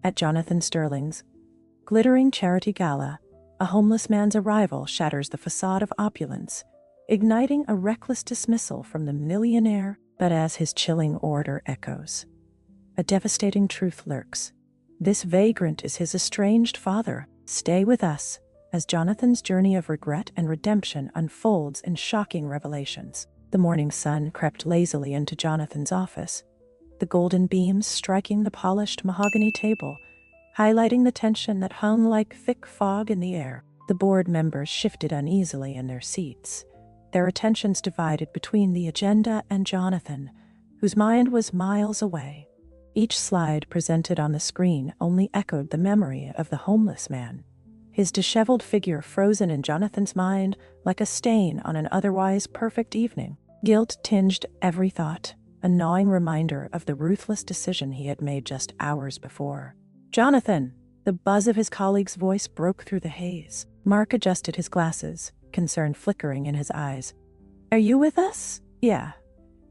At Jonathan Sterling's glittering charity gala, a homeless man's arrival shatters the facade of opulence, igniting a reckless dismissal from the millionaire. But as his chilling order echoes, a devastating truth lurks. This vagrant is his estranged father. Stay with us as Jonathan's journey of regret and redemption unfolds in shocking revelations. The morning sun crept lazily into Jonathan's office, the golden beams striking the polished mahogany table, highlighting the tension that hung like thick fog in the air. The board members shifted uneasily in their seats, their attentions divided between the agenda and Jonathan, whose mind was miles away. Each slide presented on the screen only echoed the memory of the homeless man, his disheveled figure frozen in Jonathan's mind like a stain on an otherwise perfect evening. Guilt tinged every thought, a gnawing reminder of the ruthless decision he had made just hours before. "Jonathan!" The buzz of his colleague's voice broke through the haze. Mark adjusted his glasses, concern flickering in his eyes. "Are you with us?" "Yeah.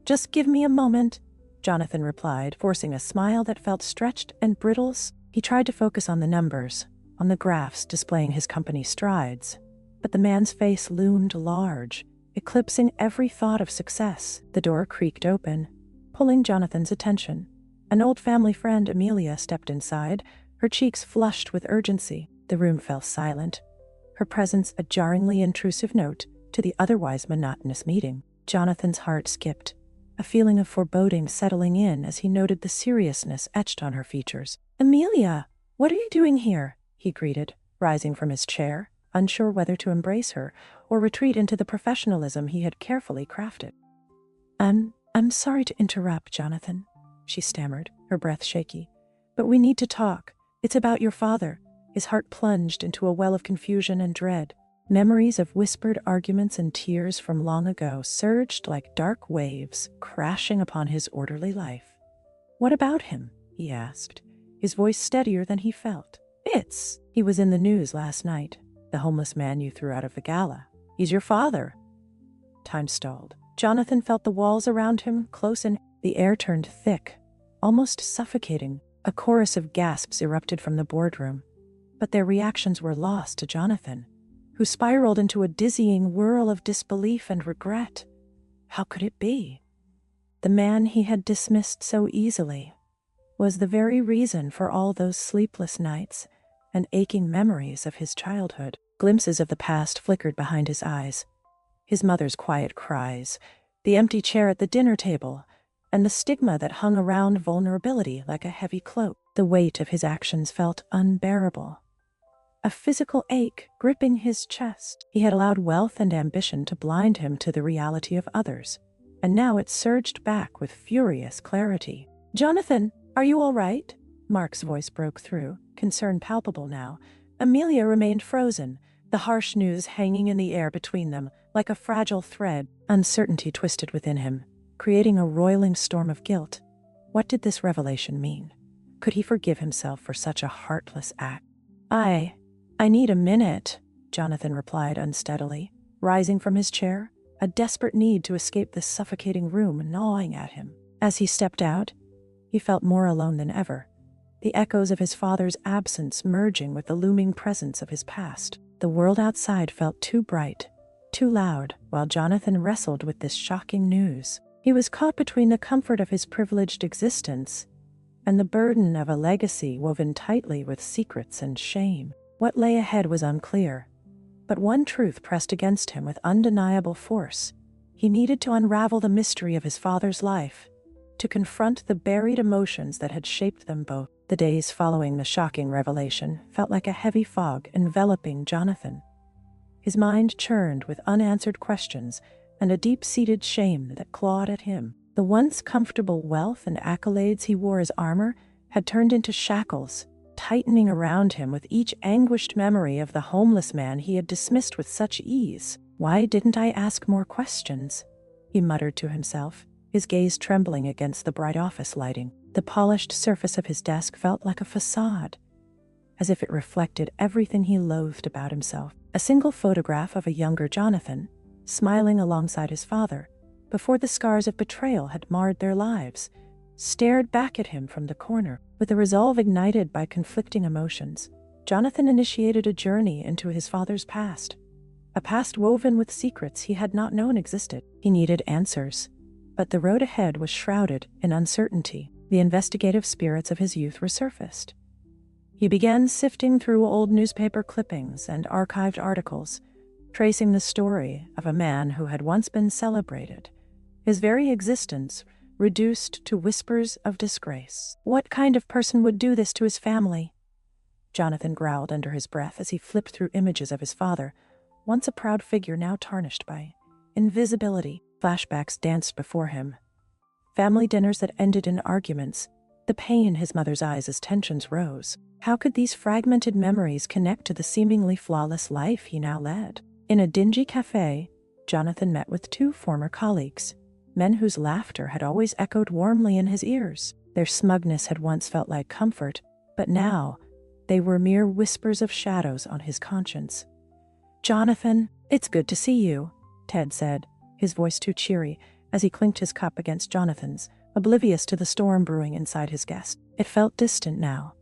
Just give me a moment," Jonathan replied, forcing a smile that felt stretched and brittle. He tried to focus on the numbers, on the graphs displaying his company's strides, but the man's face loomed large, eclipsing every thought of success. The door creaked open, pulling Jonathan's attention. An old family friend, Amelia, stepped inside, her cheeks flushed with urgency. The room fell silent, her presence a jarringly intrusive note to the otherwise monotonous meeting. Jonathan's heart skipped, a feeling of foreboding settling in as he noted the seriousness etched on her features. "Amelia, what are you doing here?" he greeted, rising from his chair, unsure whether to embrace her or retreat into the professionalism he had carefully crafted. I'm sorry to interrupt, Jonathan," she stammered, her breath shaky. "But we need to talk. It's about your father." His heart plunged into a well of confusion and dread. Memories of whispered arguments and tears from long ago surged like dark waves, crashing upon his orderly life. "What about him?" he asked, his voice steadier than he felt. He was in the news last night, the homeless man you threw out of the gala. He's your father." Time stalled. Jonathan felt the walls around him close in. The air turned thick, almost suffocating. A chorus of gasps erupted from the boardroom, but their reactions were lost to Jonathan, who spiraled into a dizzying whirl of disbelief and regret. How could it be? The man he had dismissed so easily was the very reason for all those sleepless nights and aching memories of his childhood. Glimpses of the past flickered behind his eyes. His mother's quiet cries, the empty chair at the dinner table, and the stigma that hung around vulnerability like a heavy cloak. The weight of his actions felt unbearable, a physical ache gripping his chest. He had allowed wealth and ambition to blind him to the reality of others, and now it surged back with furious clarity. "Jonathan, are you all right?" Mark's voice broke through, concern palpable now. Amelia remained frozen, the harsh news hanging in the air between them like a fragile thread. Uncertainty twisted within him, creating a roiling storm of guilt. What did this revelation mean? Could he forgive himself for such a heartless act? I need a minute," Jonathan replied unsteadily, rising from his chair, a desperate need to escape this suffocating room gnawing at him. As he stepped out, he felt more alone than ever, the echoes of his father's absence merging with the looming presence of his past. The world outside felt too bright, too loud, while Jonathan wrestled with this shocking news. He was caught between the comfort of his privileged existence and the burden of a legacy woven tightly with secrets and shame. What lay ahead was unclear, but one truth pressed against him with undeniable force. He needed to unravel the mystery of his father's life, to confront the buried emotions that had shaped them both. The days following the shocking revelation felt like a heavy fog enveloping Jonathan. His mind churned with unanswered questions and a deep-seated shame that clawed at him. The once comfortable wealth and accolades he wore as armor had turned into shackles, tightening around him with each anguished memory of the homeless man he had dismissed with such ease. "Why didn't I ask more questions?" he muttered to himself, his gaze trembling against the bright office lighting. The polished surface of his desk felt like a facade, as if it reflected everything he loathed about himself. A single photograph of a younger Jonathan, smiling alongside his father, before the scars of betrayal had marred their lives, stared back at him from the corner. With a resolve ignited by conflicting emotions, Jonathan initiated a journey into his father's past. A past woven with secrets he had not known existed. He needed answers, but the road ahead was shrouded in uncertainty. The investigative spirits of his youth resurfaced. He began sifting through old newspaper clippings and archived articles, tracing the story of a man who had once been celebrated, his very existence reduced to whispers of disgrace. What kind of person would do this to his family? Jonathan growled under his breath as he flipped through images of his father, once a proud figure now tarnished by invisibility. Flashbacks danced before him. Family dinners that ended in arguments, the pain in his mother's eyes as tensions rose. How could these fragmented memories connect to the seemingly flawless life he now led? In a dingy cafe, Jonathan met with two former colleagues, men whose laughter had always echoed warmly in his ears. Their smugness had once felt like comfort, but now they were mere whispers of shadows on his conscience. "Jonathan, it's good to see you," Ted said, his voice too cheery, as he clinked his cup against Jonathan's, oblivious to the storm brewing inside his guest. It felt distant now.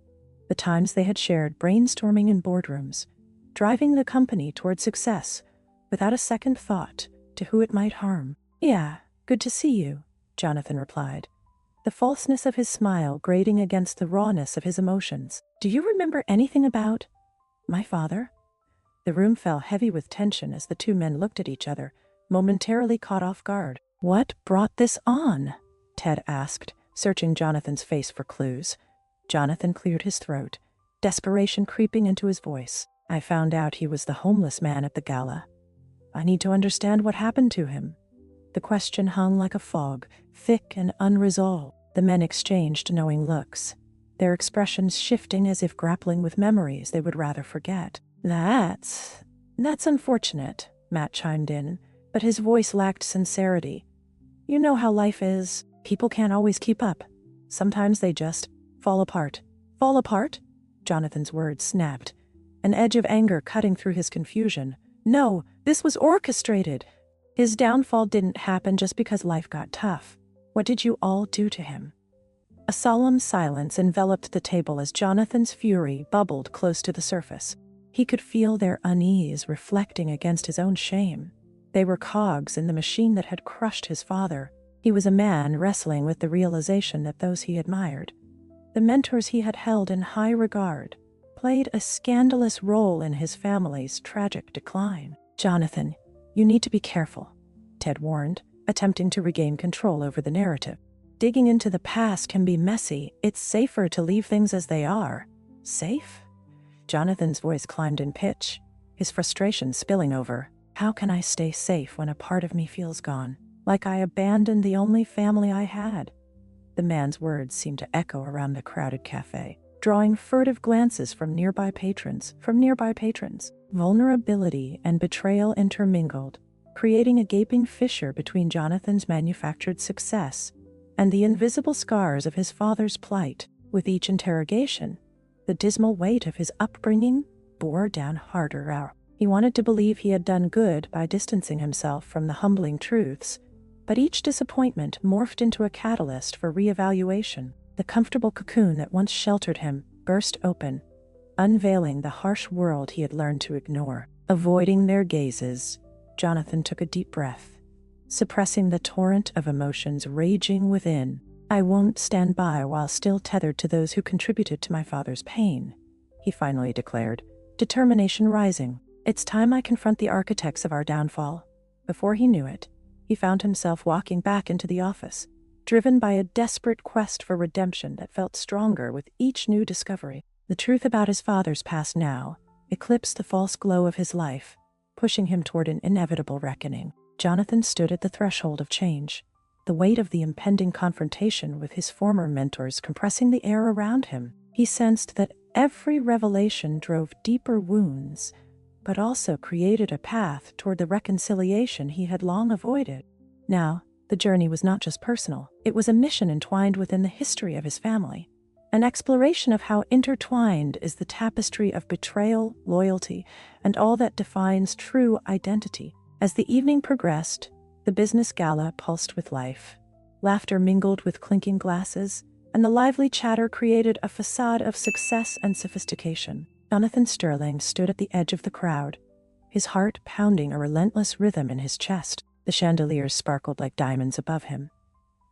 The times they had shared brainstorming in boardrooms, driving the company toward success, without a second thought to who it might harm. "Yeah, good to see you," Jonathan replied, the falseness of his smile grating against the rawness of his emotions. "Do you remember anything about my father?" The room fell heavy with tension as the two men looked at each other, momentarily caught off guard. "What brought this on?" Ted asked, searching Jonathan's face for clues. Jonathan cleared his throat, desperation creeping into his voice. "I found out he was the homeless man at the gala. I need to understand what happened to him." The question hung like a fog, thick and unresolved. The men exchanged knowing looks, their expressions shifting as if grappling with memories they would rather forget. That's unfortunate," Matt chimed in, but his voice lacked sincerity. "You know how life is. People can't always keep up. Sometimes they just fall apart." "Fall apart?" Jonathan's words snapped, an edge of anger cutting through his confusion. "No, this was orchestrated. His downfall didn't happen just because life got tough. What did you all do to him?" A solemn silence enveloped the table as Jonathan's fury bubbled close to the surface. He could feel their unease reflecting against his own shame. They were cogs in the machine that had crushed his father. He was a man wrestling with the realization that those he admired, the mentors he had held in high regard, played a scandalous role in his family's tragic decline. "Jonathan, you need to be careful," Ted warned, attempting to regain control over the narrative. "Digging into the past can be messy. It's safer to leave things as they are." "Safe?" Jonathan's voice climbed in pitch, his frustration spilling over. "How can I stay safe when a part of me feels gone? Like I abandoned the only family I had." The man's words seemed to echo around the crowded cafe, drawing furtive glances from nearby patrons. Vulnerability and betrayal intermingled, creating a gaping fissure between Jonathan's manufactured success and the invisible scars of his father's plight. With each interrogation, the dismal weight of his upbringing bore down harder. He wanted to believe he had done good by distancing himself from the humbling truths, but each disappointment morphed into a catalyst for reevaluation. The comfortable cocoon that once sheltered him burst open, unveiling the harsh world he had learned to ignore. Avoiding their gazes, Jonathan took a deep breath, suppressing the torrent of emotions raging within. "I won't stand by while still tethered to those who contributed to my father's pain," he finally declared, determination rising. "It's time I confront the architects of our downfall." Before he knew it, he found himself walking back into the office, driven by a desperate quest for redemption that felt stronger with each new discovery. The truth about his father's past now eclipsed the false glow of his life, pushing him toward an inevitable reckoning. Jonathan stood at the threshold of change, the weight of the impending confrontation with his former mentors compressing the air around him. He sensed that every revelation drove deeper wounds, but also created a path toward the reconciliation he had long avoided. Now, the journey was not just personal, it was a mission entwined within the history of his family, an exploration of how intertwined is the tapestry of betrayal, loyalty, and all that defines true identity. As the evening progressed, the business gala pulsed with life. Laughter mingled with clinking glasses, and the lively chatter created a facade of success and sophistication. Jonathan Sterling stood at the edge of the crowd, his heart pounding a relentless rhythm in his chest. The chandeliers sparkled like diamonds above him,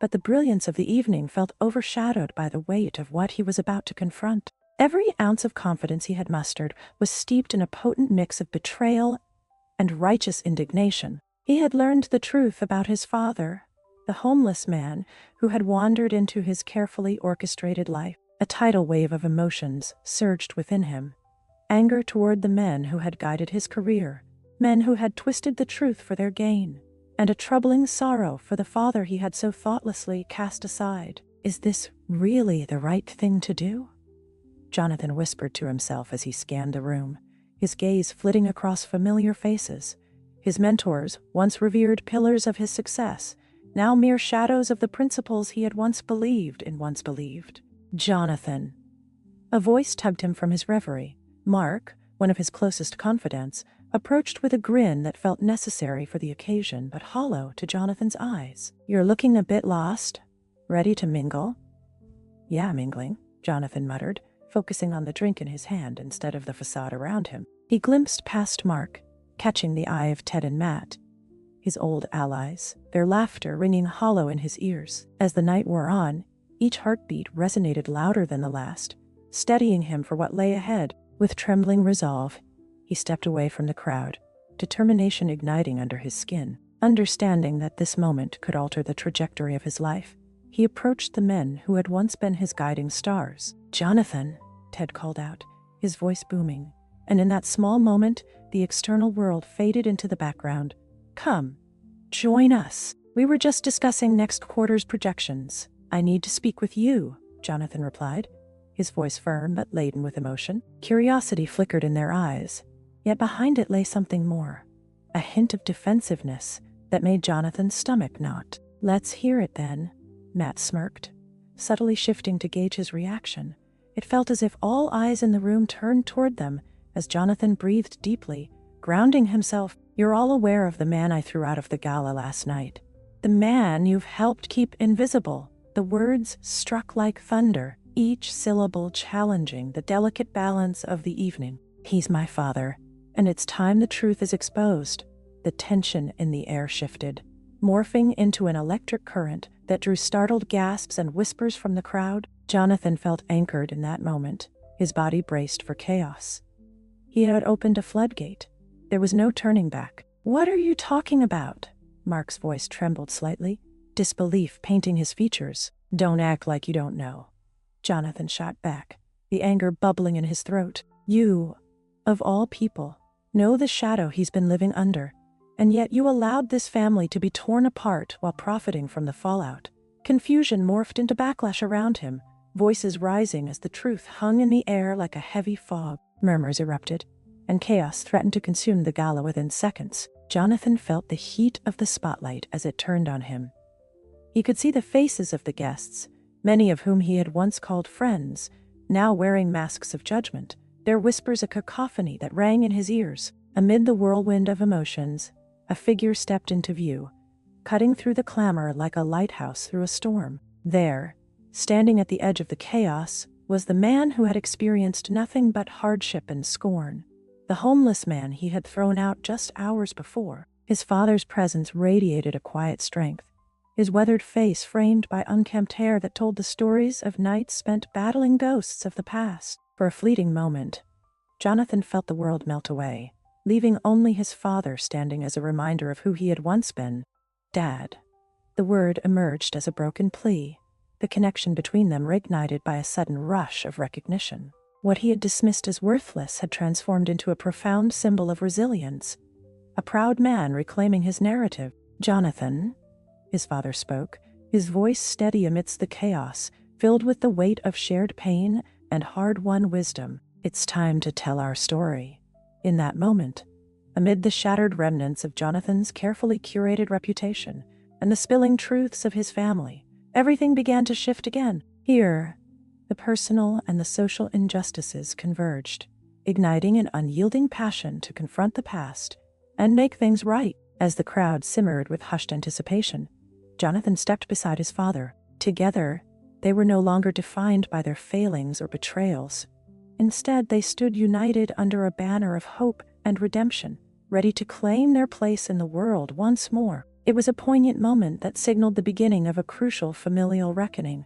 but the brilliance of the evening felt overshadowed by the weight of what he was about to confront. Every ounce of confidence he had mustered was steeped in a potent mix of betrayal and righteous indignation. He had learned the truth about his father, the homeless man who had wandered into his carefully orchestrated life. A tidal wave of emotions surged within him. Anger toward the men who had guided his career, men who had twisted the truth for their gain, and a troubling sorrow for the father he had so thoughtlessly cast aside. Is this really the right thing to do? Jonathan whispered to himself as he scanned the room, his gaze flitting across familiar faces. His mentors, once revered pillars of his success, now mere shadows of the principles he had once believed in. Jonathan. A voice tugged him from his reverie. Mark, one of his closest confidants, approached with a grin that felt necessary for the occasion but hollow to Jonathan's eyes. "You're looking a bit lost. Ready to mingle?" "Yeah, mingling," Jonathan muttered, focusing on the drink in his hand instead of the facade around him. He glimpsed past Mark, catching the eye of Ted and Matt, his old allies, their laughter ringing hollow in his ears. As the night wore on, each heartbeat resonated louder than the last, steadying him for what lay ahead. With trembling resolve, he stepped away from the crowd, determination igniting under his skin. Understanding that this moment could alter the trajectory of his life, he approached the men who had once been his guiding stars. "Jonathan," Ted called out, his voice booming, and in that small moment, the external world faded into the background. "Come, join us. We were just discussing next quarter's projections. I need to speak with you," Jonathan replied, his voice firm but laden with emotion. Curiosity flickered in their eyes, yet behind it lay something more, a hint of defensiveness that made Jonathan's stomach knot. "Let's hear it then," Matt smirked, subtly shifting to gauge his reaction. It felt as if all eyes in the room turned toward them as Jonathan breathed deeply, grounding himself. "You're all aware of the man I threw out of the gala last night. The man you've helped keep invisible." The words struck like thunder, each syllable challenging the delicate balance of the evening. "He's my father, and it's time the truth is exposed." The tension in the air shifted, morphing into an electric current that drew startled gasps and whispers from the crowd. Jonathan felt anchored in that moment, his body braced for chaos. He had opened a floodgate. There was no turning back. "What are you talking about?" Mark's voice trembled slightly, disbelief painting his features. "Don't act like you don't know," Jonathan shot back, the anger bubbling in his throat. "You, of all people, know the shadow he's been living under, and yet you allowed this family to be torn apart while profiting from the fallout." Confusion morphed into backlash around him, voices rising as the truth hung in the air like a heavy fog. Murmurs erupted, and chaos threatened to consume the gala within seconds. Jonathan felt the heat of the spotlight as it turned on him. He could see the faces of the guests, many of whom he had once called friends, now wearing masks of judgment, their whispers a cacophony that rang in his ears. Amid the whirlwind of emotions, a figure stepped into view, cutting through the clamor like a lighthouse through a storm. There, standing at the edge of the chaos, was the man who had experienced nothing but hardship and scorn, the homeless man he had thrown out just hours before. His father's presence radiated a quiet strength, his weathered face framed by unkempt hair that told the stories of nights spent battling ghosts of the past. For a fleeting moment, Jonathan felt the world melt away, leaving only his father standing as a reminder of who he had once been. "Dad." The word emerged as a broken plea, the connection between them reignited by a sudden rush of recognition. What he had dismissed as worthless had transformed into a profound symbol of resilience, a proud man reclaiming his narrative. "Jonathan," his father spoke, his voice steady amidst the chaos, filled with the weight of shared pain and hard-won wisdom. "It's time to tell our story." In that moment, amid the shattered remnants of Jonathan's carefully curated reputation and the spilling truths of his family, everything began to shift again. Here, the personal and the social injustices converged, igniting an unyielding passion to confront the past and make things right. As the crowd simmered with hushed anticipation, Jonathan stepped beside his father. Together, they were no longer defined by their failings or betrayals. Instead, they stood united under a banner of hope and redemption, ready to claim their place in the world once more. It was a poignant moment that signaled the beginning of a crucial familial reckoning,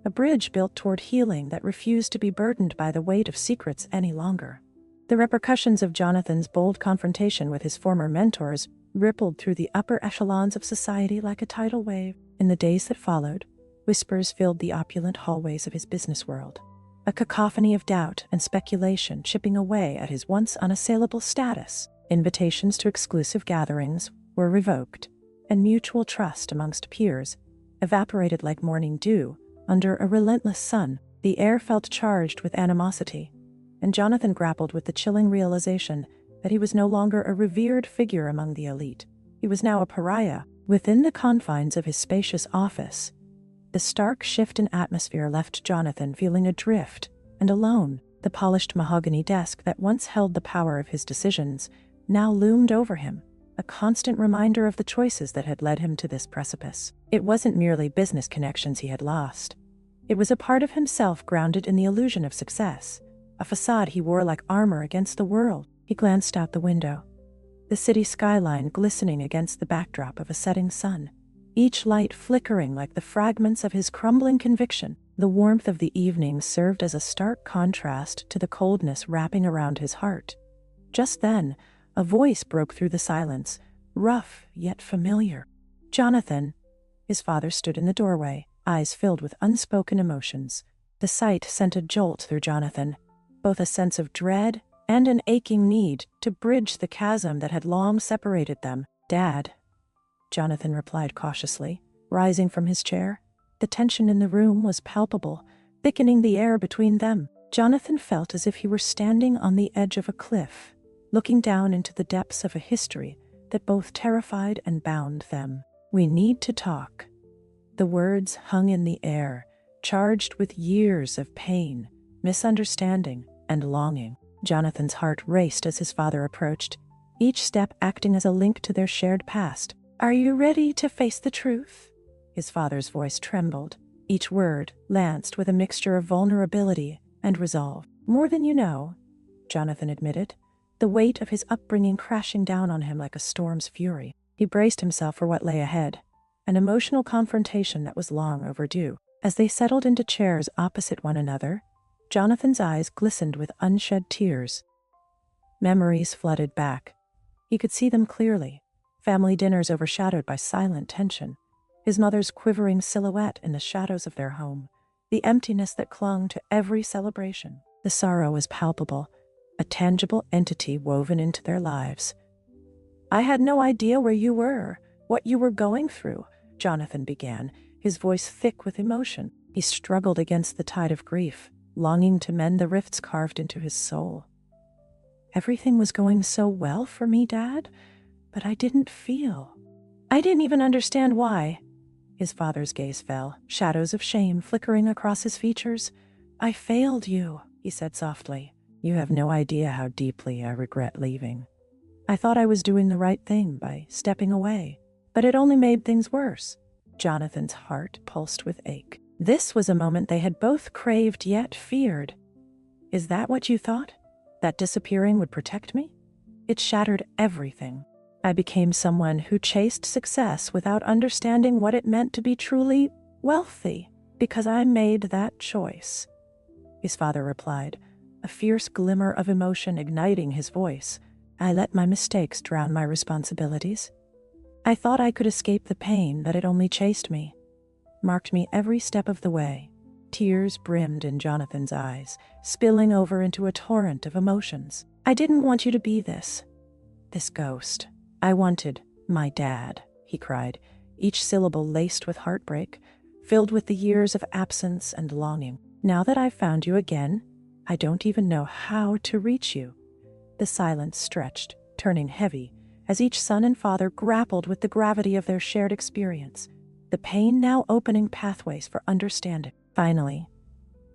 a bridge built toward healing that refused to be burdened by the weight of secrets any longer. The repercussions of Jonathan's bold confrontation with his former mentors rippled through the upper echelons of society like a tidal wave. In the days that followed, whispers filled the opulent hallways of his business world, a cacophony of doubt and speculation chipping away at his once unassailable status. Invitations to exclusive gatherings were revoked, and mutual trust amongst peers evaporated like morning dew under a relentless sun. The air felt charged with animosity, and Jonathan grappled with the chilling realization that he was no longer a revered figure among the elite. He was now a pariah within the confines of his spacious office. The stark shift in atmosphere left Jonathan feeling adrift and alone. The polished mahogany desk that once held the power of his decisions now loomed over him, a constant reminder of the choices that had led him to this precipice. It wasn't merely business connections he had lost. It was a part of himself grounded in the illusion of success, a facade he wore like armor against the world. He glanced out the window, the city skyline glistening against the backdrop of a setting sun, each light flickering like the fragments of his crumbling conviction. The warmth of the evening served as a stark contrast to the coldness wrapping around his heart. Just then, a voice broke through the silence, rough yet familiar. "Jonathan." His father stood in the doorway, eyes filled with unspoken emotions. The sight sent a jolt through Jonathan, both a sense of dread and an aching need to bridge the chasm that had long separated them. "Dad," Jonathan replied cautiously, rising from his chair. The tension in the room was palpable, thickening the air between them. Jonathan felt as if he were standing on the edge of a cliff, looking down into the depths of a history that both terrified and bound them. "We need to talk." The words hung in the air, charged with years of pain, misunderstanding, and longing. Jonathan's heart raced as his father approached, each step acting as a link to their shared past. "Are you ready to face the truth?" His father's voice trembled, each word lanced with a mixture of vulnerability and resolve. "More than you know," Jonathan admitted, the weight of his upbringing crashing down on him like a storm's fury. He braced himself for what lay ahead, an emotional confrontation that was long overdue. As they settled into chairs opposite one another, Jonathan's eyes glistened with unshed tears. Memories flooded back. He could see them clearly, family dinners overshadowed by silent tension, his mother's quivering silhouette in the shadows of their home, the emptiness that clung to every celebration. The sorrow was palpable, a tangible entity woven into their lives. "I had no idea where you were, what you were going through," Jonathan began, his voice thick with emotion. He struggled against the tide of grief, longing to mend the rifts carved into his soul. "Everything was going so well for me, Dad, but I didn't even understand why." His father's gaze fell, shadows of shame flickering across his features. "I failed you," he said softly. "You have no idea how deeply I regret leaving. I thought I was doing the right thing by stepping away, but it only made things worse." Jonathan's heart pulsed with ache. This was a moment they had both craved yet feared. "Is that what you thought? That disappearing would protect me? It shattered everything. I became someone who chased success without understanding what it meant to be truly wealthy, because I made that choice," his father replied, a fierce glimmer of emotion igniting his voice. "I let my mistakes drown my responsibilities. I thought I could escape the pain, but it only chased me, marked me every step of the way." Tears brimmed in Jonathan's eyes, spilling over into a torrent of emotions. "I didn't want you to be this ghost. I wanted my dad," he cried, each syllable laced with heartbreak, filled with the years of absence and longing. "Now that I've found you again, I don't even know how to reach you." The silence stretched, turning heavy, as each son and father grappled with the gravity of their shared experience, the pain now opening pathways for understanding. Finally,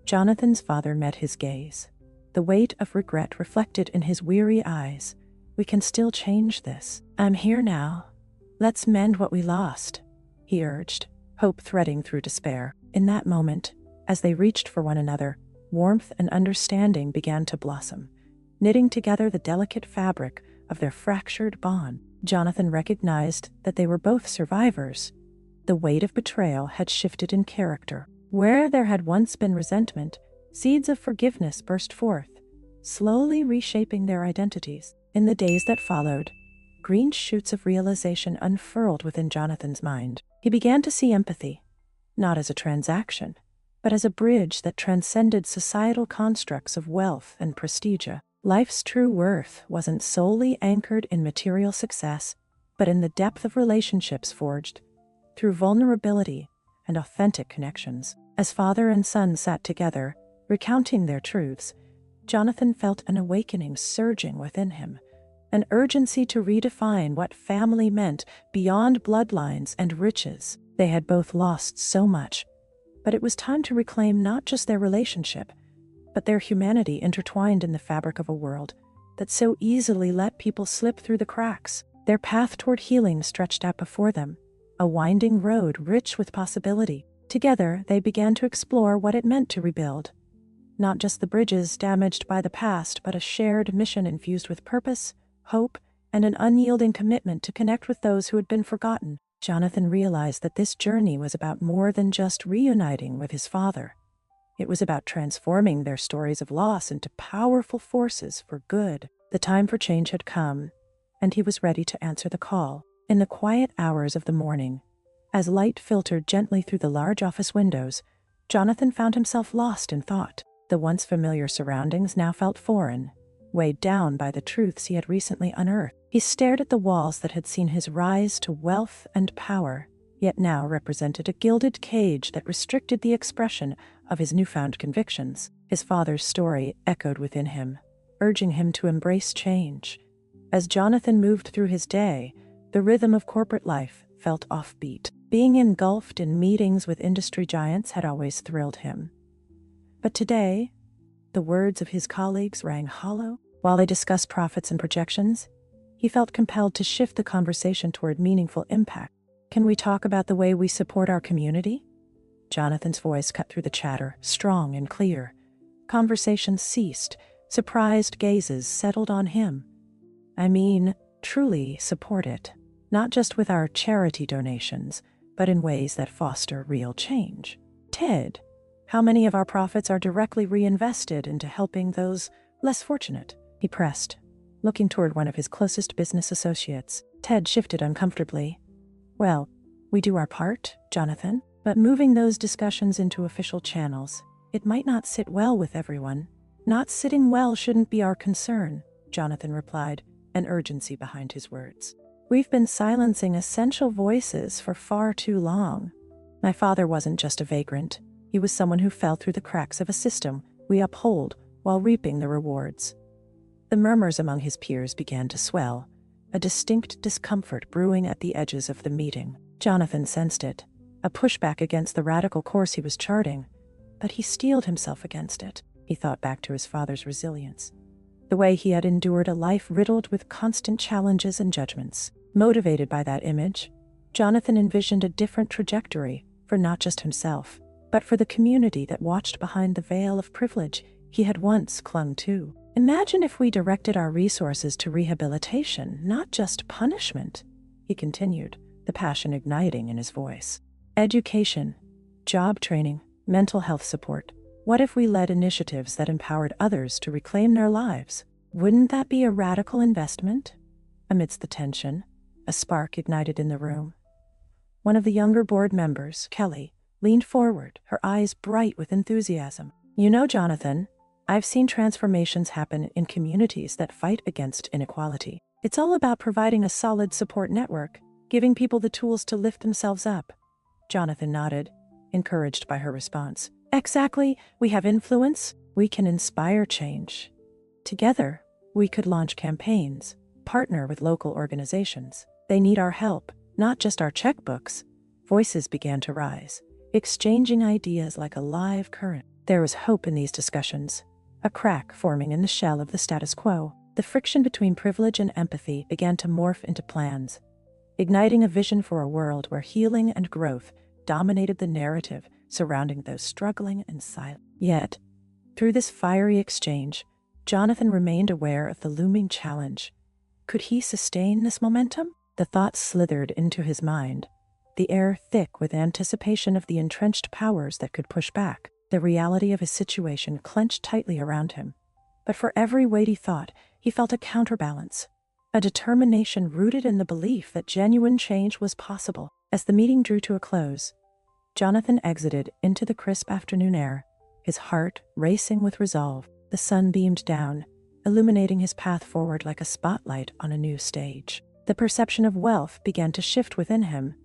Jonathan's father met his gaze, the weight of regret reflected in his weary eyes. "We can still change this. I'm here now. Let's mend what we lost." he urged, hope threading through despair. In that moment, as they reached for one another, warmth and understanding began to blossom, knitting together the delicate fabric of their fractured bond. Jonathan recognized that they were both survivors. The weight of betrayal had shifted in character. Where there had once been resentment, seeds of forgiveness burst forth, slowly reshaping their identities. In the days that followed, green shoots of realization unfurled within Jonathan's mind. He began to see empathy, not as a transaction, but as a bridge that transcended societal constructs of wealth and prestige. Life's true worth wasn't solely anchored in material success, but in the depth of relationships forged through vulnerability and authentic connections. As father and son sat together, recounting their truths, Jonathan felt an awakening surging within him, an urgency to redefine what family meant beyond bloodlines and riches. They had both lost so much, but it was time to reclaim not just their relationship, but their humanity intertwined in the fabric of a world that so easily let people slip through the cracks. Their path toward healing stretched out before them, a winding road rich with possibility. Together, they began to explore what it meant to rebuild. Not just the bridges damaged by the past, but a shared mission infused with purpose, hope, and an unyielding commitment to connect with those who had been forgotten. Jonathan realized that this journey was about more than just reuniting with his father. It was about transforming their stories of loss into powerful forces for good. The time for change had come, and he was ready to answer the call. In the quiet hours of the morning, as light filtered gently through the large office windows, Jonathan found himself lost in thought. The once familiar surroundings now felt foreign, weighed down by the truths he had recently unearthed. He stared at the walls that had seen his rise to wealth and power, yet now represented a gilded cage that restricted the expression of his newfound convictions. His father's story echoed within him, urging him to embrace change. As Jonathan moved through his day, the rhythm of corporate life felt offbeat. Being engulfed in meetings with industry giants had always thrilled him. But today, the words of his colleagues rang hollow. While they discussed profits and projections, he felt compelled to shift the conversation toward meaningful impact. Can we talk about the way we support our community? Jonathan's voice cut through the chatter, strong and clear. Conversations ceased. Surprised gazes settled on him. I mean, truly support it. Not just with our charity donations, but in ways that foster real change. Ted, how many of our profits are directly reinvested into helping those less fortunate? He pressed, looking toward one of his closest business associates. Ted shifted uncomfortably. Well, we do our part, Jonathan, but moving those discussions into official channels, it might not sit well with everyone. Not sitting well shouldn't be our concern, Jonathan replied, an urgency behind his words. We've been silencing essential voices for far too long. My father wasn't just a vagrant. He was someone who fell through the cracks of a system we uphold while reaping the rewards. The murmurs among his peers began to swell, a distinct discomfort brewing at the edges of the meeting. Jonathan sensed it, a pushback against the radical course he was charting, but he steeled himself against it. He thought back to his father's resilience, the way he had endured a life riddled with constant challenges and judgments. Motivated by that image, Jonathan envisioned a different trajectory for not just himself, but for the community that watched behind the veil of privilege he had once clung to. Imagine if we directed our resources to rehabilitation, not just punishment, he continued, the passion igniting in his voice. Education, job training, mental health support. What if we led initiatives that empowered others to reclaim their lives? Wouldn't that be a radical investment? Amidst the tension, a spark ignited in the room. One of the younger board members, Kelly, leaned forward, her eyes bright with enthusiasm. You know, Jonathan, I've seen transformations happen in communities that fight against inequality. It's all about providing a solid support network, giving people the tools to lift themselves up. Jonathan nodded, encouraged by her response. Exactly, we have influence, we can inspire change. Together, we could launch campaigns, partner with local organizations. They need our help, not just our checkbooks. Voices began to rise, exchanging ideas like a live current. There was hope in these discussions, a crack forming in the shell of the status quo. The friction between privilege and empathy began to morph into plans, igniting a vision for a world where healing and growth dominated the narrative surrounding those struggling in silence. Yet, through this fiery exchange, Jonathan remained aware of the looming challenge. Could he sustain this momentum? The thought slithered into his mind, the air thick with anticipation of the entrenched powers that could push back. The reality of his situation clenched tightly around him. But for every weighty thought, he felt a counterbalance, a determination rooted in the belief that genuine change was possible. As the meeting drew to a close, Jonathan exited into the crisp afternoon air, his heart racing with resolve. The sun beamed down, illuminating his path forward like a spotlight on a new stage. The perception of wealth began to shift within him,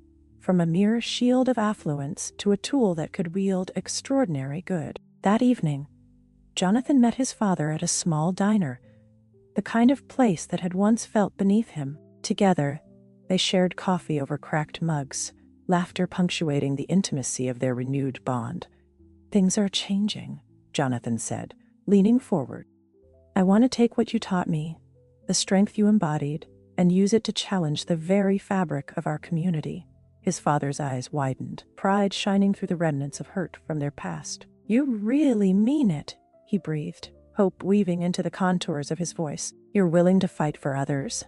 from a mere shield of affluence to a tool that could wield extraordinary good. That evening, Jonathan met his father at a small diner, the kind of place that had once felt beneath him. Together, they shared coffee over cracked mugs, laughter punctuating the intimacy of their renewed bond. "Things are changing," Jonathan said, leaning forward. "I want to take what you taught me, the strength you embodied, and use it to challenge the very fabric of our community." His father's eyes widened, pride shining through the remnants of hurt from their past. "You really mean it," he breathed, hope weaving into the contours of his voice. "You're willing to fight for others?"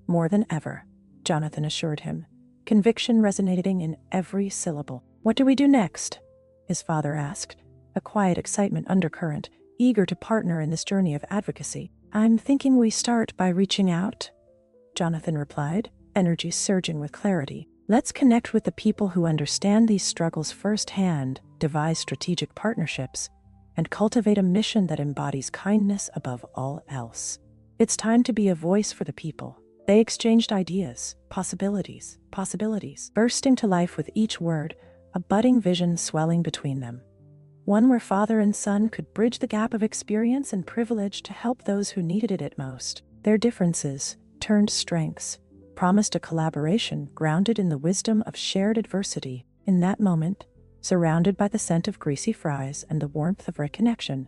"More than ever," Jonathan assured him, conviction resonating in every syllable. "What do we do next?" his father asked, a quiet excitement undercurrent, eager to partner in this journey of advocacy. "I'm thinking we start by reaching out," Jonathan replied, energy surging with clarity. "Let's connect with the people who understand these struggles firsthand, devise strategic partnerships, and cultivate a mission that embodies kindness above all else. It's time to be a voice for the people." They exchanged ideas, possibilities, bursting to life with each word, a budding vision swelling between them. One where father and son could bridge the gap of experience and privilege to help those who needed it most. Their differences, turned strengths, promised a collaboration grounded in the wisdom of shared adversity. In that moment, surrounded by the scent of greasy fries and the warmth of reconnection,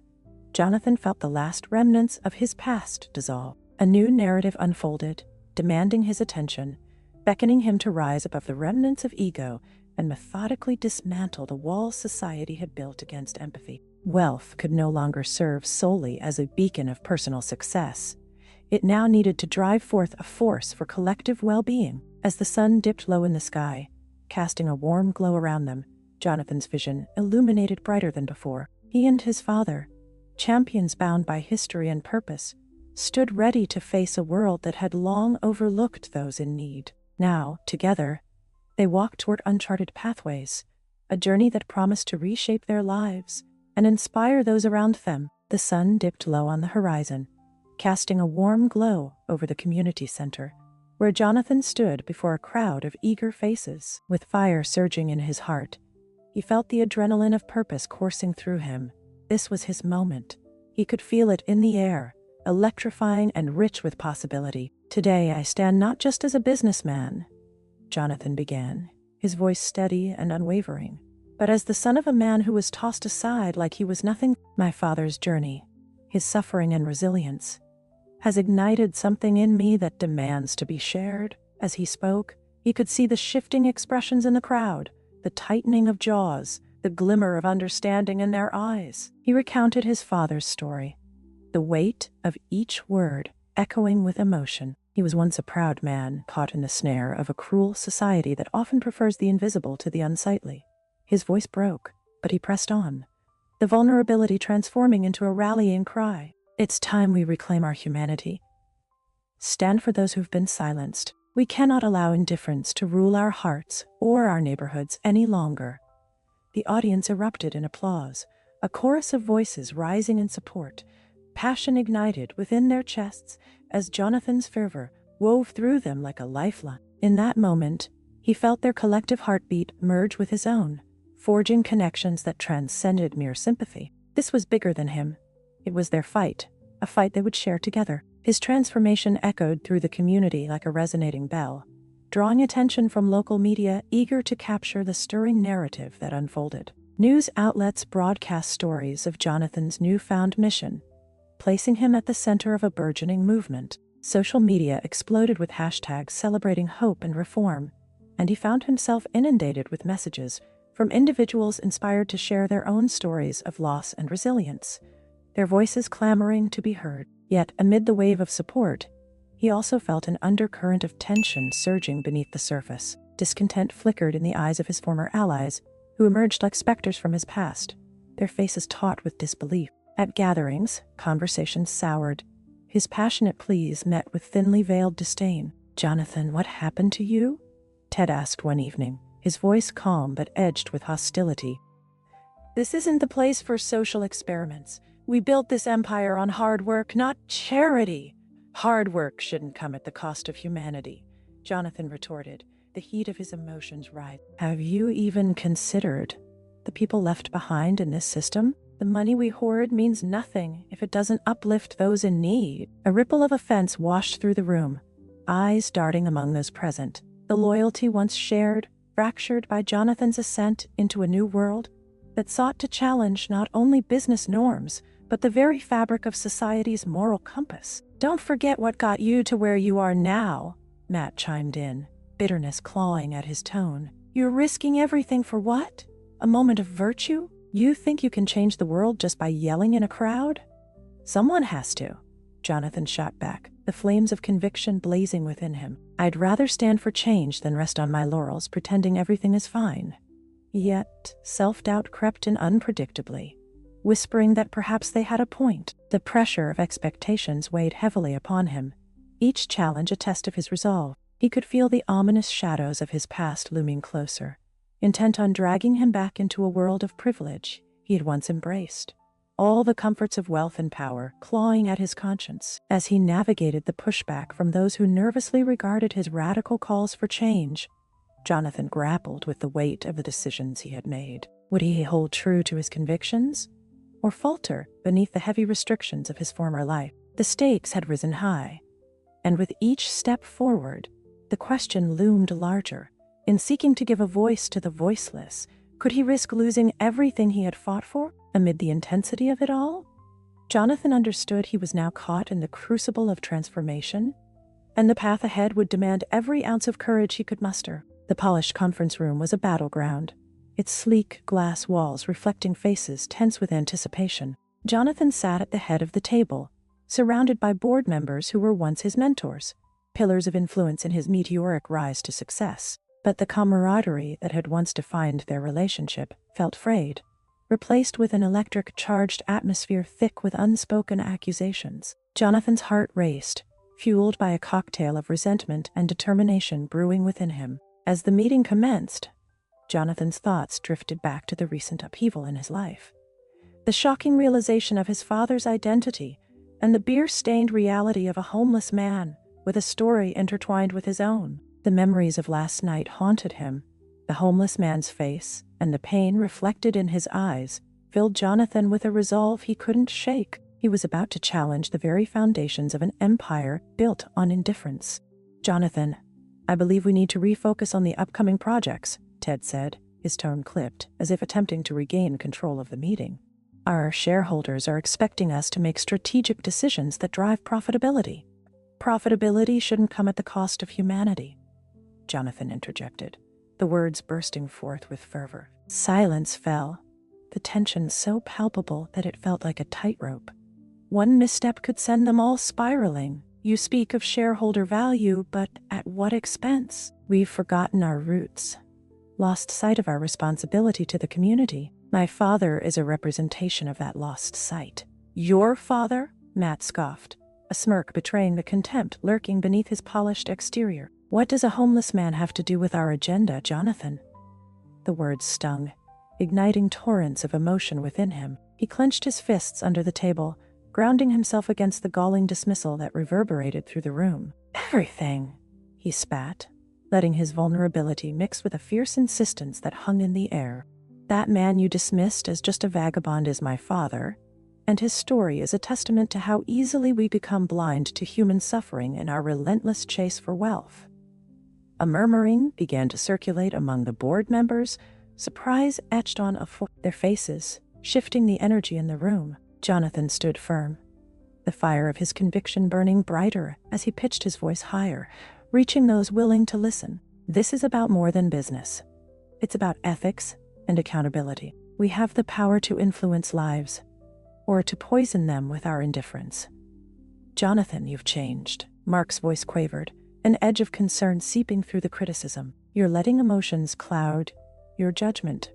Jonathan felt the last remnants of his past dissolve. A new narrative unfolded, demanding his attention, beckoning him to rise above the remnants of ego and methodically dismantle the walls society had built against empathy. Wealth could no longer serve solely as a beacon of personal success. It now needed to drive forth a force for collective well-being. As the sun dipped low in the sky, casting a warm glow around them, Jonathan's vision illuminated brighter than before. He and his father, champions bound by history and purpose, stood ready to face a world that had long overlooked those in need. Now, together, they walked toward uncharted pathways, a journey that promised to reshape their lives and inspire those around them. The sun dipped low on the horizon, casting a warm glow over the community center, where Jonathan stood before a crowd of eager faces. With fire surging in his heart, he felt the adrenaline of purpose coursing through him. This was his moment. He could feel it in the air, electrifying and rich with possibility. "Today I stand not just as a businessman," Jonathan began, his voice steady and unwavering, "but as the son of a man who was tossed aside like he was nothing. My father's journey, his suffering and resilience, has ignited something in me that demands to be shared." As he spoke, he could see the shifting expressions in the crowd, the tightening of jaws, the glimmer of understanding in their eyes. He recounted his father's story, the weight of each word echoing with emotion. He was once a proud man, caught in the snare of a cruel society that often prefers the invisible to the unsightly. His voice broke, but he pressed on, the vulnerability transforming into a rallying cry. "It's time we reclaim our humanity. Stand for those who've been silenced. We cannot allow indifference to rule our hearts or our neighborhoods any longer." The audience erupted in applause, a chorus of voices rising in support, passion ignited within their chests as Jonathan's fervor wove through them like a lifeline. In that moment, he felt their collective heartbeat merge with his own, forging connections that transcended mere sympathy. This was bigger than him. It was their fight, a fight they would share together. His transformation echoed through the community like a resonating bell, drawing attention from local media eager to capture the stirring narrative that unfolded. News outlets broadcast stories of Jonathan's newfound mission, placing him at the center of a burgeoning movement. Social media exploded with hashtags celebrating hope and reform, and he found himself inundated with messages from individuals inspired to share their own stories of loss and resilience, their voices clamoring to be heard. Yet, amid the wave of support, he also felt an undercurrent of tension surging beneath the surface. Discontent flickered in the eyes of his former allies, who emerged like specters from his past, their faces taut with disbelief. At gatherings, conversations soured. His passionate pleas met with thinly veiled disdain. "Jonathan, what happened to you?" Ted asked one evening, his voice calm but edged with hostility. "This isn't the place for social experiments. We built this empire on hard work, not charity." "Hard work shouldn't come at the cost of humanity," Jonathan retorted, the heat of his emotions rising. "Have you even considered the people left behind in this system? The money we hoard means nothing if it doesn't uplift those in need." A ripple of offense washed through the room, eyes darting among those present. The loyalty once shared, fractured by Jonathan's ascent into a new world that sought to challenge not only business norms, but the very fabric of society's moral compass. "Don't forget what got you to where you are now," Matt chimed in, bitterness clawing at his tone. "You're risking everything for what? A moment of virtue? You think you can change the world just by yelling in a crowd?" "Someone has to," Jonathan shot back, the flames of conviction blazing within him. "I'd rather stand for change than rest on my laurels pretending everything is fine." Yet, self-doubt crept in unpredictably, whispering that perhaps they had a point. The pressure of expectations weighed heavily upon him, each challenge a test of his resolve. He could feel the ominous shadows of his past looming closer, intent on dragging him back into a world of privilege he had once embraced. All the comforts of wealth and power clawing at his conscience as he navigated the pushback from those who nervously regarded his radical calls for change. Jonathan grappled with the weight of the decisions he had made. Would he hold true to his convictions, or falter beneath the heavy restrictions of his former life? The stakes had risen high, and with each step forward, the question loomed larger. In seeking to give a voice to the voiceless, could he risk losing everything he had fought for amid the intensity of it all? Jonathan understood he was now caught in the crucible of transformation, and the path ahead would demand every ounce of courage he could muster. The polished conference room was a battleground, its sleek glass walls reflecting faces tense with anticipation. Jonathan sat at the head of the table, surrounded by board members who were once his mentors, pillars of influence in his meteoric rise to success. But the camaraderie that had once defined their relationship felt frayed, replaced with an electric-charged atmosphere thick with unspoken accusations. Jonathan's heart raced, fueled by a cocktail of resentment and determination brewing within him. As the meeting commenced, Jonathan's thoughts drifted back to the recent upheaval in his life. The shocking realization of his father's identity and the beer-stained reality of a homeless man with a story intertwined with his own. The memories of last night haunted him. The homeless man's face and the pain reflected in his eyes filled Jonathan with a resolve he couldn't shake. He was about to challenge the very foundations of an empire built on indifference. "Jonathan, I believe we need to refocus on the upcoming projects," Ted said, his tone clipped, as if attempting to regain control of the meeting. "Our shareholders are expecting us to make strategic decisions that drive profitability." "Profitability shouldn't come at the cost of humanity," Jonathan interjected, the words bursting forth with fervor. Silence fell, the tension so palpable that it felt like a tightrope. One misstep could send them all spiraling. "You speak of shareholder value, but at what expense? We've forgotten our roots, lost sight of our responsibility to the community." "My father is a representation of that lost sight." "Your father?" Matt scoffed, a smirk betraying the contempt lurking beneath his polished exterior. "What does a homeless man have to do with our agenda, Jonathan?" The words stung, igniting torrents of emotion within him. He clenched his fists under the table, grounding himself against the galling dismissal that reverberated through the room. "Everything," he spat, letting his vulnerability mix with a fierce insistence that hung in the air. "That man you dismissed as just a vagabond is my father, and his story is a testament to how easily we become blind to human suffering in our relentless chase for wealth." A murmuring began to circulate among the board members, surprise etched on their faces, shifting the energy in the room. Jonathan stood firm, the fire of his conviction burning brighter as he pitched his voice higher, reaching those willing to listen. This is about more than business. It's about ethics and accountability. We have the power to influence lives, or to poison them with our indifference. Jonathan, you've changed. Mark's voice quavered, an edge of concern seeping through the criticism. You're letting emotions cloud your judgment.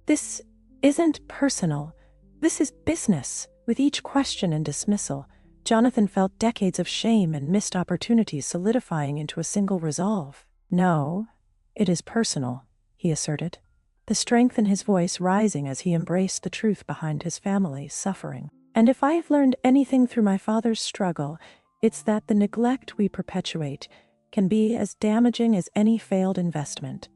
This isn't personal. This is business. With each question and dismissal, Jonathan felt decades of shame and missed opportunities solidifying into a single resolve. No, it is personal, he asserted, the strength in his voice rising as he embraced the truth behind his family's suffering. And if I have learned anything through my father's struggle, it's that the neglect we perpetuate can be as damaging as any failed investment.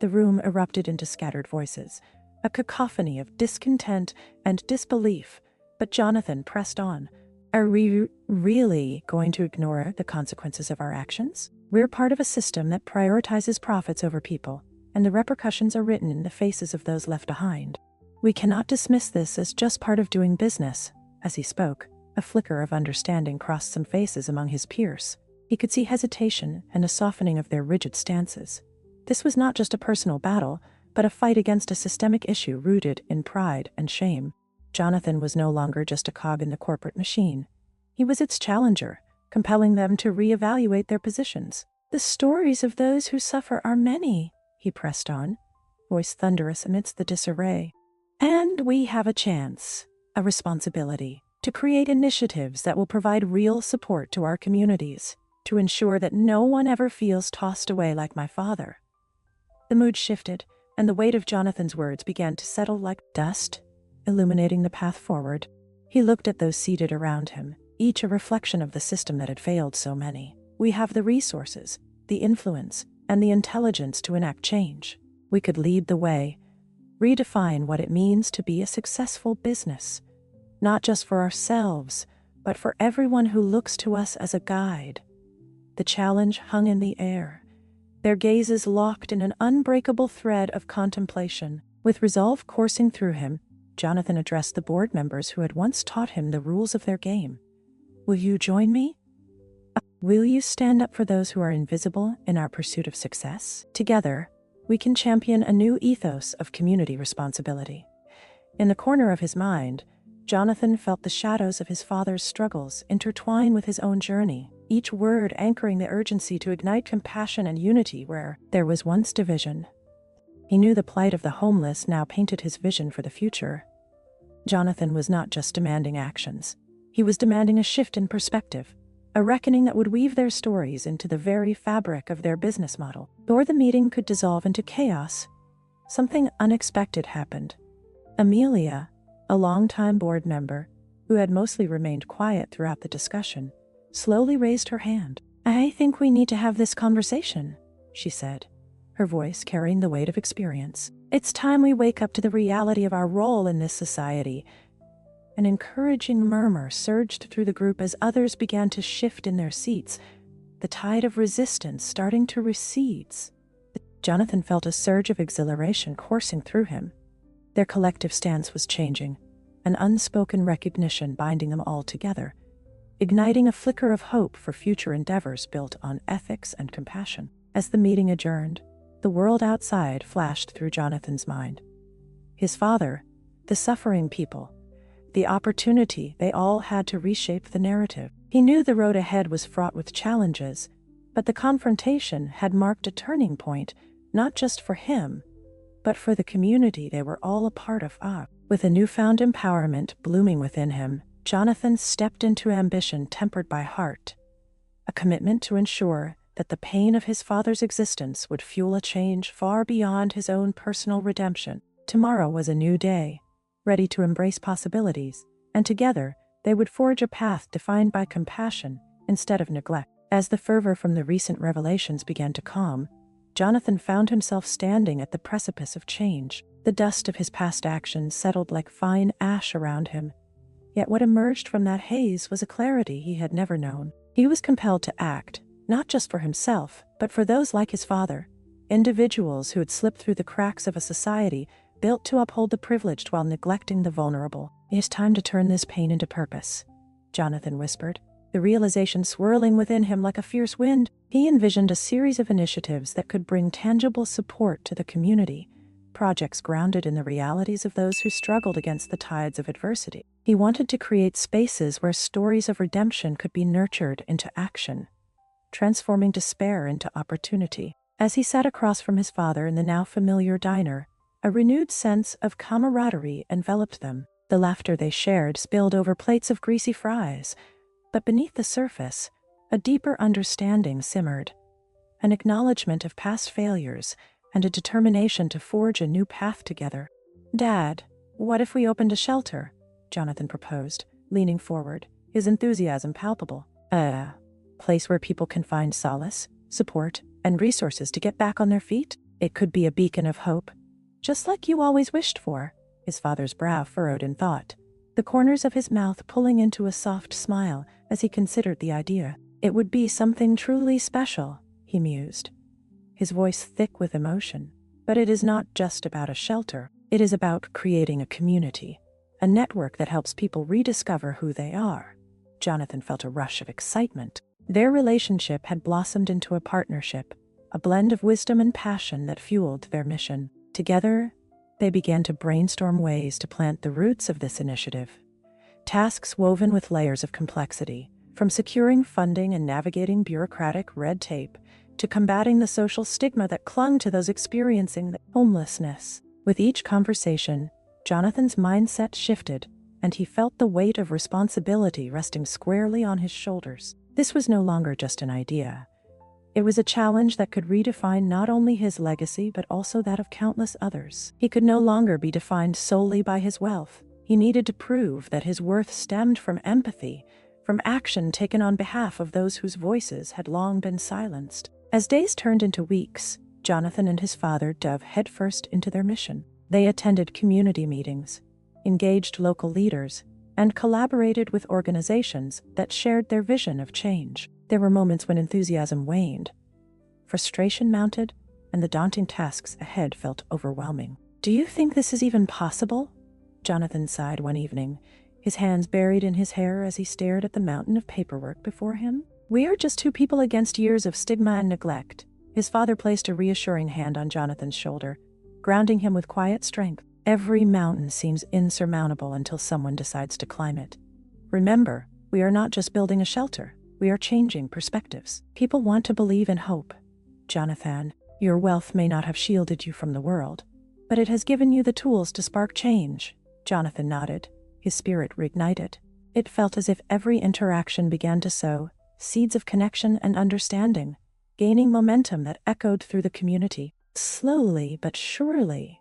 The room erupted into scattered voices, a cacophony of discontent and disbelief, but Jonathan pressed on. Are we really going to ignore the consequences of our actions? We're part of a system that prioritizes profits over people, and the repercussions are written in the faces of those left behind. We cannot dismiss this as just part of doing business. As he spoke, a flicker of understanding crossed some faces among his peers. He could see hesitation and a softening of their rigid stances. This was not just a personal battle, but a fight against a systemic issue rooted in pride and shame. Jonathan was no longer just a cog in the corporate machine. He was its challenger, compelling them to reevaluate their positions. The stories of those who suffer are many, he pressed on, voice thunderous amidst the disarray. And we have a chance, a responsibility, to create initiatives that will provide real support to our communities, to ensure that no one ever feels tossed away like my father. The mood shifted, and the weight of Jonathan's words began to settle like dust, illuminating the path forward. He looked at those seated around him, each a reflection of the system that had failed so many. We have the resources, the influence, and the intelligence to enact change. We could lead the way, redefine what it means to be a successful business, not just for ourselves, but for everyone who looks to us as a guide. The challenge hung in the air, their gazes locked in an unbreakable thread of contemplation. With resolve coursing through him, Jonathan addressed the board members who had once taught him the rules of their game. Will you join me? Will you stand up for those who are invisible in our pursuit of success? Together, we can champion a new ethos of community responsibility. In the corner of his mind, Jonathan felt the shadows of his father's struggles intertwine with his own journey, each word anchoring the urgency to ignite compassion and unity where there was once division. He knew the plight of the homeless now painted his vision for the future. Jonathan was not just demanding actions. He was demanding a shift in perspective, a reckoning that would weave their stories into the very fabric of their business model. Before the meeting could dissolve into chaos, something unexpected happened. Amelia, a longtime board member, who had mostly remained quiet throughout the discussion, slowly raised her hand. I think we need to have this conversation, she said, her voice carrying the weight of experience. It's time we wake up to the reality of our role in this society. An encouraging murmur surged through the group as others began to shift in their seats, the tide of resistance starting to recede. Jonathan felt a surge of exhilaration coursing through him. Their collective stance was changing, an unspoken recognition binding them all together, igniting a flicker of hope for future endeavors built on ethics and compassion. As the meeting adjourned, the world outside flashed through Jonathan's mind. His father, the suffering people, the opportunity they all had to reshape the narrative. He knew the road ahead was fraught with challenges, but the confrontation had marked a turning point, not just for him, but for the community they were all a part of. With a newfound empowerment blooming within him, Jonathan stepped into ambition tempered by heart, a commitment to ensure that the pain of his father's existence would fuel a change far beyond his own personal redemption. Tomorrow was a new day, ready to embrace possibilities, and together they would forge a path defined by compassion instead of neglect. As the fervor from the recent revelations began to calm, Jonathan found himself standing at the precipice of change. The dust of his past actions settled like fine ash around him, yet what emerged from that haze was a clarity he had never known. He was compelled to act, not just for himself, but for those like his father, individuals who had slipped through the cracks of a society built to uphold the privileged while neglecting the vulnerable. It is time to turn this pain into purpose, Jonathan whispered, the realization swirling within him like a fierce wind. He envisioned a series of initiatives that could bring tangible support to the community, projects grounded in the realities of those who struggled against the tides of adversity. He wanted to create spaces where stories of redemption could be nurtured into action, transforming despair into opportunity. As he sat across from his father in the now familiar diner, a renewed sense of camaraderie enveloped them. The laughter they shared spilled over plates of greasy fries, but beneath the surface, a deeper understanding simmered, an acknowledgement of past failures and a determination to forge a new path together. "Dad, what if we opened a shelter?" Jonathan proposed, leaning forward, his enthusiasm palpable. "A place where people can find solace, support, and resources to get back on their feet? It could be a beacon of hope, just like you always wished for." His father's brow furrowed in thought, the corners of his mouth pulling into a soft smile as he considered the idea. "It would be something truly special," he mused, his voice thick with emotion. "But it is not just about a shelter. It is about creating a community, a network that helps people rediscover who they are." Jonathan felt a rush of excitement. Their relationship had blossomed into a partnership, a blend of wisdom and passion that fueled their mission. Together, they began to brainstorm ways to plant the roots of this initiative. Tasks woven with layers of complexity, from securing funding and navigating bureaucratic red tape to combating the social stigma that clung to those experiencing homelessness. With each conversation, Jonathan's mindset shifted, and he felt the weight of responsibility resting squarely on his shoulders. This was no longer just an idea. It was a challenge that could redefine not only his legacy but also that of countless others. He could no longer be defined solely by his wealth. He needed to prove that his worth stemmed from empathy, from action taken on behalf of those whose voices had long been silenced. As days turned into weeks, Jonathan and his father dove headfirst into their mission. They attended community meetings, engaged local leaders, and collaborated with organizations that shared their vision of change. There were moments when enthusiasm waned, frustration mounted, and the daunting tasks ahead felt overwhelming. "Do you think this is even possible?" Jonathan sighed one evening, his hands buried in his hair as he stared at the mountain of paperwork before him. "We are just two people against years of stigma and neglect." His father placed a reassuring hand on Jonathan's shoulder, grounding him with quiet strength. "Every mountain seems insurmountable until someone decides to climb it. Remember, we are not just building a shelter. We are changing perspectives. People want to believe in hope. Jonathan, your wealth may not have shielded you from the world, but it has given you the tools to spark change." Jonathan nodded, his spirit reignited. It felt as if every interaction began to sow seeds of connection and understanding, gaining momentum that echoed through the community. Slowly but surely,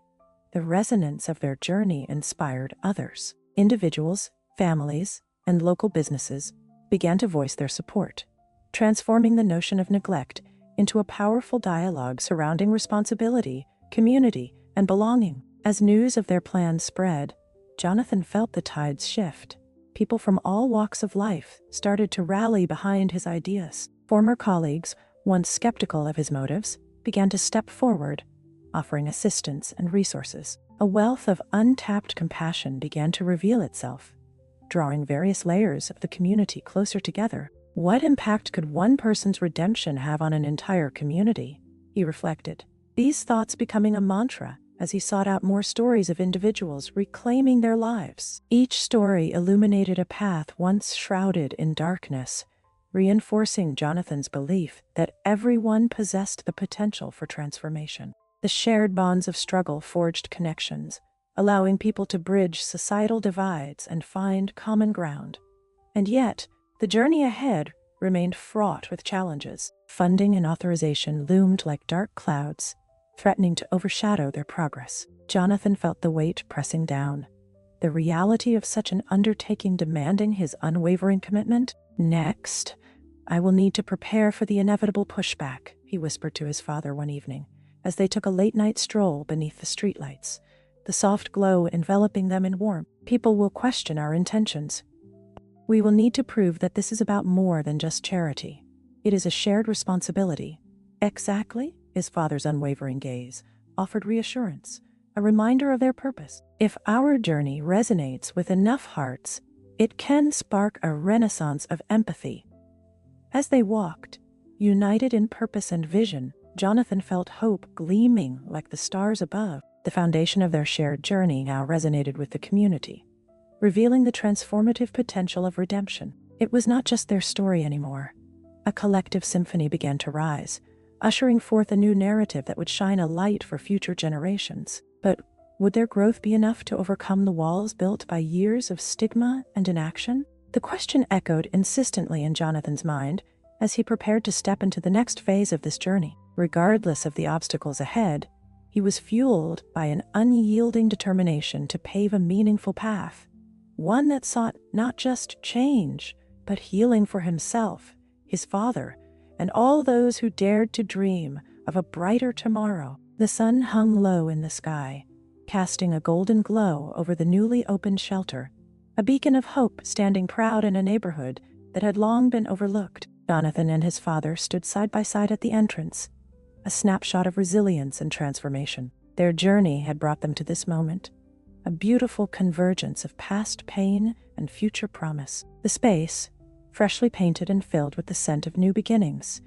the resonance of their journey inspired others. Individuals, families, and local businesses began to voice their support, transforming the notion of neglect into a powerful dialogue surrounding responsibility, community, and belonging. As news of their plans spread, Jonathan felt the tides shift. People from all walks of life started to rally behind his ideas. Former colleagues, once skeptical of his motives, began to step forward, offering assistance and resources. A wealth of untapped compassion began to reveal itself, drawing various layers of the community closer together. What impact could one person's redemption have on an entire community? He reflected, these thoughts becoming a mantra as he sought out more stories of individuals reclaiming their lives. Each story illuminated a path once shrouded in darkness, reinforcing Jonathan's belief that everyone possessed the potential for transformation. The shared bonds of struggle forged connections, allowing people to bridge societal divides and find common ground. And yet, the journey ahead remained fraught with challenges. Funding and authorization loomed like dark clouds, threatening to overshadow their progress. Jonathan felt the weight pressing down, the reality of such an undertaking demanding his unwavering commitment. "Next, I will need to prepare for the inevitable pushback," he whispered to his father one evening, as they took a late-night stroll beneath the streetlights, the soft glow enveloping them in warmth. "People will question our intentions. We will need to prove that this is about more than just charity. It is a shared responsibility." "Exactly?" His father's unwavering gaze offered reassurance, a reminder of their purpose. "If our journey resonates with enough hearts, It can spark a renaissance of empathy. As they walked, united in purpose and vision, Jonathan felt hope gleaming like the stars above. The foundation of their shared journey now resonated with the community, revealing the transformative potential of redemption. It was not just their story anymore. A collective symphony began to rise, ushering forth a new narrative that would shine a light for future generations. But would their growth be enough to overcome the walls built by years of stigma and inaction? The question echoed insistently in Jonathan's mind as he prepared to step into the next phase of this journey. Regardless of the obstacles ahead, he was fueled by an unyielding determination to pave a meaningful path, one that sought not just change, but healing for himself, his father, and all those who dared to dream of a brighter tomorrow. The sun hung low in the sky, casting a golden glow over the newly opened shelter, a beacon of hope standing proud in a neighborhood that had long been overlooked. Jonathan and his father stood side by side at the entrance, a snapshot of resilience and transformation. Their journey had brought them to this moment, a beautiful convergence of past pain and future promise. The space, freshly painted and filled with the scent of new beginnings,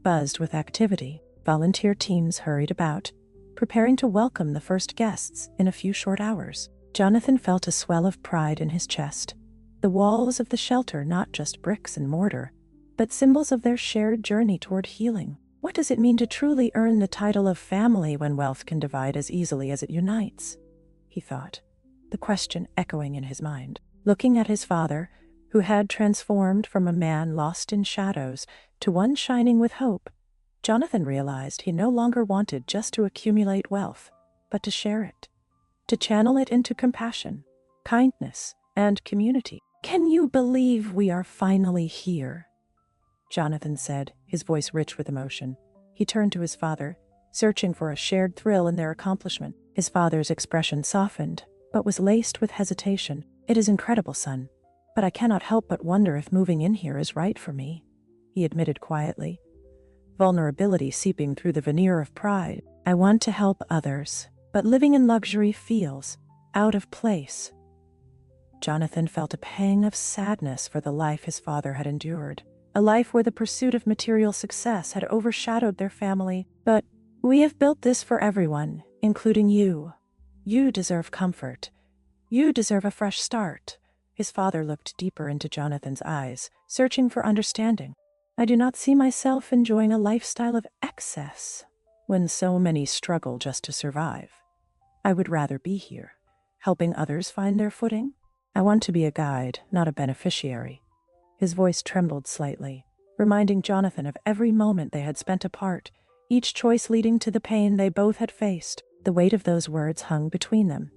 buzzed with activity. Volunteer teams hurried about, preparing to welcome the first guests in a few short hours. Jonathan felt a swell of pride in his chest. The walls of the shelter, not just bricks and mortar, but symbols of their shared journey toward healing. What does it mean to truly earn the title of family when wealth can divide as easily as it unites? He thought, the question echoing in his mind. Looking at his father, who had transformed from a man lost in shadows to one shining with hope, Jonathan realized he no longer wanted just to accumulate wealth, but to share it, to channel it into compassion, kindness, and community. "Can you believe we are finally here?" Jonathan said, his voice rich with emotion. He turned to his father, searching for a shared thrill in their accomplishment. His father's expression softened, but was laced with hesitation. "It is incredible, son, but I cannot help but wonder if moving in here is right for me," he admitted quietly, vulnerability seeping through the veneer of pride. "I want to help others, but living in luxury feels out of place." Jonathan felt a pang of sadness for the life his father had endured, a life where the pursuit of material success had overshadowed their family. "But we have built this for everyone, including you. You deserve comfort. You deserve a fresh start." His father looked deeper into Jonathan's eyes, searching for understanding. "I do not see myself enjoying a lifestyle of excess when so many struggle just to survive. I would rather be here, helping others find their footing. I want to be a guide, not a beneficiary." His voice trembled slightly, reminding Jonathan of every moment they had spent apart, each choice leading to the pain they both had faced. The weight of those words hung between them,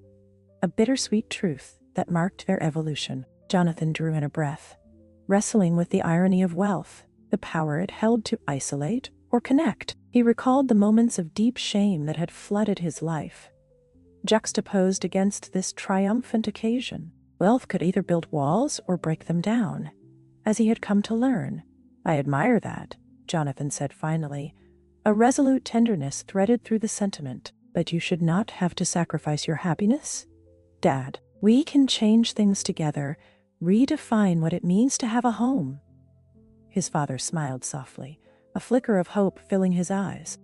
a bittersweet truth that marked their evolution. Jonathan drew in a breath, wrestling with the irony of wealth, the power it held to isolate or connect. He recalled the moments of deep shame that had flooded his life, juxtaposed against this triumphant occasion. Wealth could either build walls or break them down, as he had come to learn. "I admire that," Jonathan said finally, a resolute tenderness threaded through the sentiment. "But you should not have to sacrifice your happiness, Dad. We can change things together, redefine what it means to have a home." His father smiled softly, a flicker of hope filling his eyes.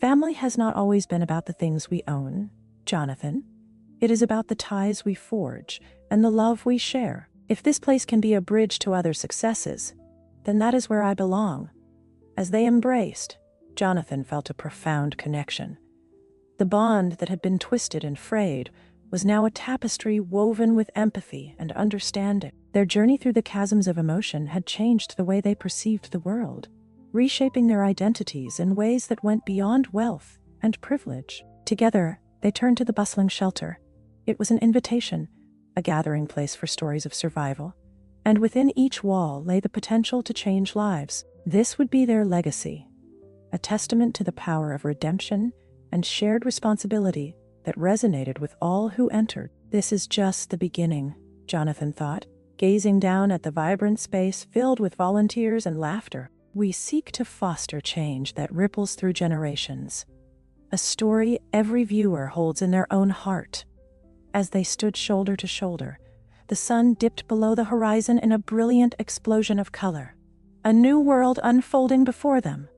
"Family has not always been about the things we own, Jonathan. It is about the ties we forge and the love we share. If this place can be a bridge to other successes, then that is where I belong." As they embraced, Jonathan felt a profound connection. The bond that had been twisted and frayed was now a tapestry woven with empathy and understanding. Their journey through the chasms of emotion had changed the way they perceived the world, reshaping their identities in ways that went beyond wealth and privilege. Together, they turned to the bustling shelter. It was an invitation, a gathering place for stories of survival, and within each wall lay the potential to change lives. This would be their legacy, a testament to the power of redemption and shared responsibility that resonated with all who entered. "This is just the beginning," Jonathan thought, gazing down at the vibrant space filled with volunteers and laughter. "We seek to foster change that ripples through generations, a story every viewer holds in their own heart." As they stood shoulder to shoulder, the sun dipped below the horizon in a brilliant explosion of color. A new world unfolding before them.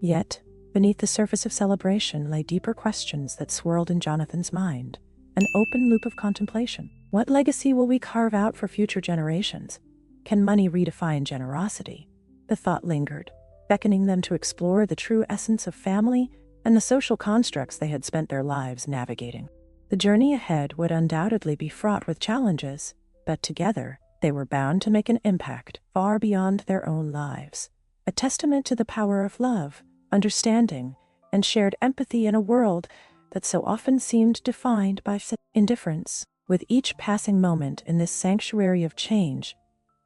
Yet, beneath the surface of celebration lay deeper questions that swirled in Jonathan's mind. An open loop of contemplation. What legacy will we carve out for future generations? Can money redefine generosity? The thought lingered, beckoning them to explore the true essence of family and the social constructs they had spent their lives navigating. The journey ahead would undoubtedly be fraught with challenges, but together they were bound to make an impact far beyond their own lives. A testament to the power of love, understanding, and shared empathy in a world that so often seemed defined by indifference. With each passing moment in this sanctuary of change,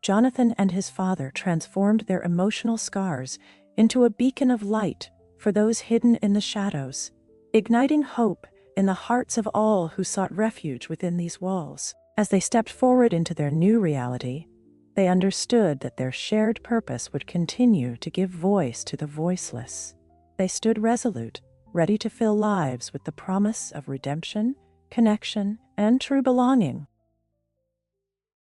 Jonathan and his father transformed their emotional scars into a beacon of light for those hidden in the shadows, igniting hope in the hearts of all who sought refuge within these walls. As they stepped forward into their new reality, they understood that their shared purpose would continue to give voice to the voiceless. They stood resolute, ready to fill lives with the promise of redemption, connection, and true belonging.